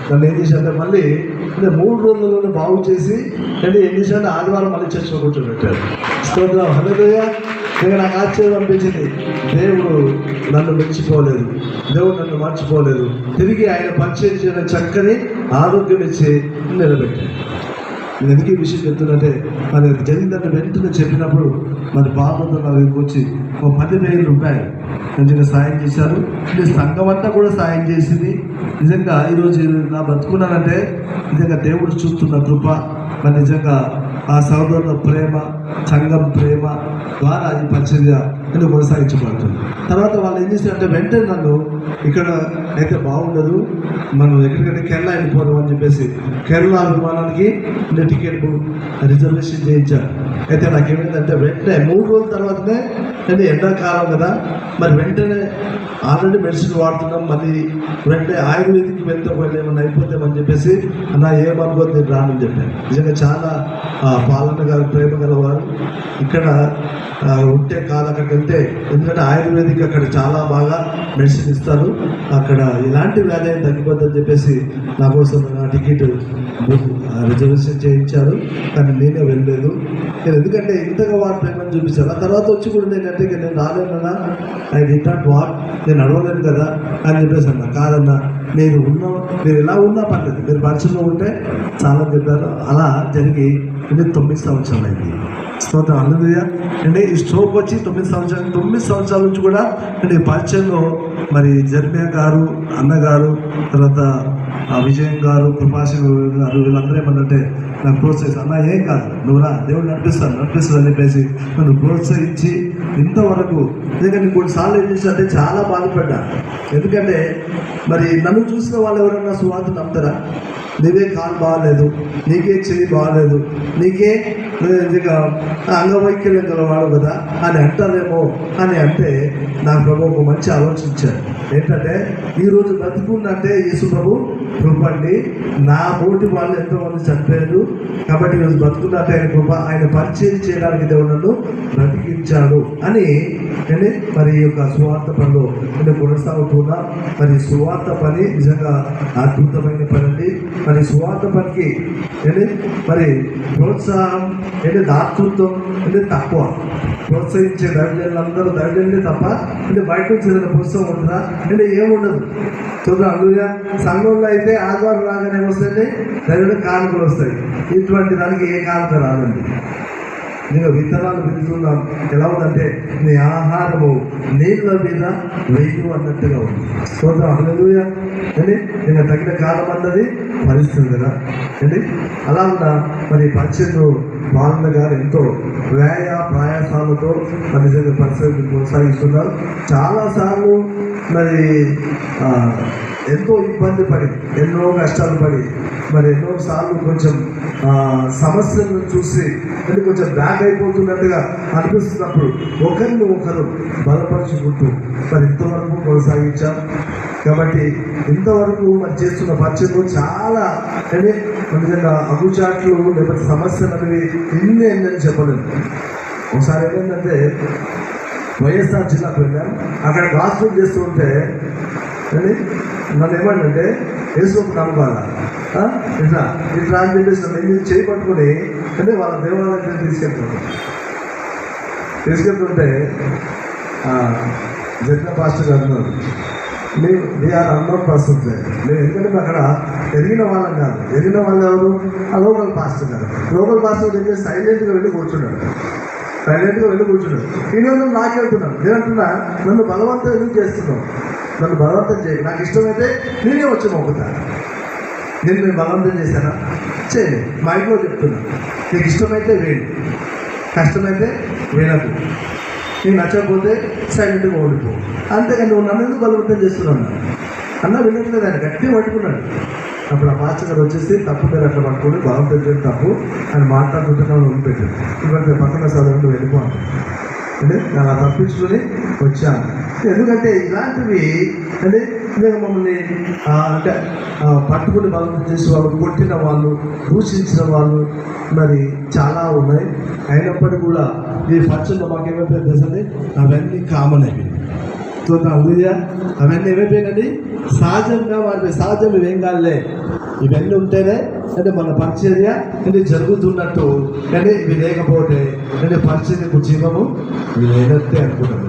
నన్ను ఏం చేశారంటే మళ్ళీ అంటే 3 రోజుల్లోనే బాగు చేసి అంటే ఏం చేశారంటే ఆదివారం మళ్ళీ చర్చలో కూర్చోబెట్టారు. స్తోత్రం, హల్లెలూయా. ఇంకా నాకు ఆశ్చర్యం అనిపించింది. దేవుడు నన్ను మర్చిపోలేదు, దేవుడు నన్ను మర్చిపోలేదు. తిరిగి ఆయన పరిచయం చేయడం చక్కని ఆరోగ్యం ఇచ్చి నిలబెట్టాడు. నేను ఎందుకు ఈ విషయం చెప్తున్నట్టే, మరి జరిగిందంటే వెంటనే చెప్పినప్పుడు మరి బాబుతో నా దగ్గరికి వచ్చి ఒక 10,000 రూపాయలు నిజంగా సాయం చేశారు. సంఘం అంతా కూడా సాయం చేసింది. నిజంగా ఈరోజు నా బ్రతుకున్నానంటే నిజంగా దేవుడు చూస్తున్న కృప, మరి నిజంగా ఆ సహోదరుల ప్రేమ, సంఘం ప్రేమ ద్వారా ఈ పరిచర్య ఎందుకు కొనసాగించబడుతుంది. తర్వాత వాళ్ళు ఏం చేశారంటే వెంటనే నన్ను ఇక్కడ అయితే బాగుండదు, మనం ఎక్కడికంటే కేరళ వెళ్ళిపోదాం అని చెప్పేసి కేరళ విమానానికి టికెట్ రిజర్వేషన్ చేయించారు. అయితే నాకు ఏమైందంటే వెంటనే 3 రోజుల తర్వాతనే అంటే ఎండాకాలం కదా, మరి వెంటనే ఆల్రెడీ మెడిసిన్ వాడుతున్నాం, మళ్ళీ వెంటనే ఆయుర్వేదిక్కి వెళ్తే ఏమన్నా అయిపోతామని చెప్పేసి నా ఏమనుకోదు నేను రానని చెప్పాను. నిజంగా చాలా పాలన గారు ప్రేమ గలవారు. ఇక్కడ ఉంటే కాదు అక్కడికి వెళ్తే, ఎందుకంటే ఆయుర్వేదిక్ అక్కడ చాలా బాగా మెడిసిన్ ఇస్తారు, అక్కడ ఇలాంటి వ్యాధి అయితే తగ్గిపోద్దని చెప్పేసి నా కోసం నా టికెట్ రిజర్వేషన్ చేయించారు. కానీ నేనే వెళ్ళలేదు. నేను ఎందుకంటే ఇంతగా వాడు ప్రేమను చూపించాను. ఆ తర్వాత వచ్చి కూడా నేనంటే నేను రాలేనన్నా, ఐ డిడ్ నాట్ వాట్, నేను అడవలేను కదా అని చెప్పేసి అన్నా. కాదన్నా, మీరు ఎలా ఉన్నా పర్లేదు, మీరు పరిచయంలో ఉంటే చాలా చెప్పారు. అలా జరిగి ఇది 9 సంవత్సరాలు అయింది. స్తోత్రం, హల్లెలూయా. అంటే ఈ స్ట్రోక్ వచ్చి 9 సంవత్సరాల నుంచి కూడా అంటే పరిచయంలో మరి జర్మియా గారు, అన్నగారు, తర్వాత విజయం గారు, కృపాశం గారు, వీళ్ళందరూ ఏమన్నంటే నాకు ప్రోత్సహిస్తారు. అన్న ఏం కాదు, నువ్వురా, దేవుడు నడిపిస్తాను అని చెప్పేసి నన్ను ప్రోత్సహించి ఇంతవరకు. ఎందుకంటే కొన్నిసార్లు ఏం చేశారంటే చాలా బాధపడ్డా. ఎందుకంటే మరి నన్ను చూసిన వాళ్ళు ఎవరన్నా సువార్త నమ్ముతారా? నీవే కాలు బాగాలేదు, నీకే చెయ్యి బాగాలేదు, నీకే ఇక అంగవైకల్యం గలవాడు కదా అని అంటారేమో అని అంటే నాకు ప్రభు ఒక మంచి ఆలోచించారు. ఏంటంటే ఈరోజు బ్రతుకుందంటే యేసు ప్రభు కృపండి. నా పోటీ వాళ్ళు ఎంతోమంది చనిపోయారు కాబట్టి ఈరోజు బ్రతుకున్నట్టే ఆయన కృప, ఆయన పరిచయం చేయడానికి దేవుడు నన్ను బ్రతికించాడు అని అంటే మరి ఈ యొక్క సువార్త పనిలో అంటే కొనసాగుతున్నా. మరి సువార్త పని నిజంగా అద్భుతమైన పని అండి. మరి సువార్త పనికి ఏంటి మరి ప్రోత్సాహం అంటే దాతృత్వం అంటే తక్కువ. ప్రోత్సహించే దైవజనులందరూ దైవజనులే తప్ప అంటే బయట నుంచి ఏదైనా పుస్తకం ఉంటుందా అంటే ఏముండదు. చూద్దాం, అందుగా సంఘంలో అయితే ఆదివారం రాగానే వస్తాయండి దైవజనులు కానుకలు వస్తాయి. ఇటువంటి దానికి ఏ కానుక రాదండి. నేను విత్తనాలు విత్తుతున్నాం, ఎలా ఉందంటే నీ ఆహారము నీళ్ళ మీద వెయ్యి అన్నట్టుగా ఉంది. చూద్దాం, హల్లెలూయా. అండి నేను తగిన కాలం అన్నది పరిస్థితి కదా అండి. అలా ఉన్న మరి పరిచయంలో బాలన్న గారు ఎంతో ప్రయాసాలతో మరి నిజంగా పరిస్థితి కొనసాగిస్తున్నారు. చాలాసార్లు మరి ఎంతో ఇబ్బంది పడి, ఎన్నో కష్టాలు పడి, మరి ఎన్నోసార్లు కొంచెం సమస్యలను చూసి అంటే కొంచెం బ్యాక్ అయిపోతున్నట్టుగా అనిపిస్తున్నప్పుడు ఒకరిని ఒకరు బలపరుచుకుంటూ మరి ఇంతవరకు కొనసాగించాం. కాబట్టి ఇంతవరకు మరి చేస్తున్న పరిచయంలో చాలా అంటే నిజంగా అగుచాట్లు లేకపోతే సమస్యలు అనేవి ఎన్ని చెప్పలేదు. ఒకసారి ఏమైందంటే వైఎస్ఆర్ జిల్లాకు వెళ్ళాం, అక్కడ గాస్పెల్ చేస్తూ ఉంటే అని నన్ను ఏమంటే యేసుకు నమ్మాలా ఇట్లా ఇట్లా అని చెప్పేసి నన్ను ఏం చేయబట్టుకుని అంటే వాళ్ళ దేవాలయం తీసుకెళ్తుంటే జగన్ పాస్టర్ గారు అన్నారు, వీఆర్ అన్నోన్ పర్సన్స్. మేము ఎందుకంటే అక్కడ ఎదిగిన వాళ్ళం కాదు, ఎదిగిన వాళ్ళు ఎవరు? ఆ లోకల్ పాస్టర్ గారు. లోకల్ పాస్టర్ ఏం చేసి సైలెంట్గా వెళ్ళి కూర్చున్నాడు. ఈరోజు నాకెళ్తున్నాను. నేనంటున్నా, నన్ను బలవంతం ఎందుకు చేస్తున్నావు? నన్ను బలవంతం చేయి, నాకు ఇష్టమైతే నేనే వచ్చి మొక్కుతాను. నేను బలవంతం చేశానా? చేయలేదు. మా ఇంట్లో చెప్తున్నా, నీకు ఇష్టమైతే వేడు, కష్టమైతే వేయకు, నీకు నచ్చకపోతే సైలెంట్గా ఓడిపో. అంతేగాని నువ్వు నన్ను ఎందుకు బలవంతం చేస్తున్నావు అన్న వినట్లేదు. ఆయన గట్టిగా పట్టుకున్నాడు. అప్పుడు ఆ పాస్టర్ గారు వచ్చేసి తప్పు పేరు అట్లా పట్టుకుని బలవంతం చేయడం తప్పు అని మాట్లాడుకుంటున్నాను వదిలిపెట్టాను. ఇప్పటికే పక్కన సదరంలో వెళ్ళిపోతాను అంటే అలా తప్పించుకొని వచ్చాను. ఎందుకంటే ఇలాంటివి అంటే మమ్మల్ని అంటే పట్టుకుని బలవంతం చేసే వాళ్ళు, కొట్టిన వాళ్ళు, దూషించిన వాళ్ళు మరి చాలా ఉన్నాయి. అయినప్పటికీ కూడా ఈ పరిచయంలో మాకేమైతే తెలుసండి, అవన్నీ కామన్ అయిపోయింది. స్తోత్రం హల్లెలూయా. అవన్నీ ఏమైపోయినండి సహజంగా వారి సహజం ఇవేం కాదులే, ఇవన్నీ ఉంటేనే అంటే మన పరిచర్య అంటే జరుగుతున్నట్టు, కానీ ఇవి లేకపోతే అంటే పరిచర్యకు జీవము లేనట్టే అనుకుంటాను.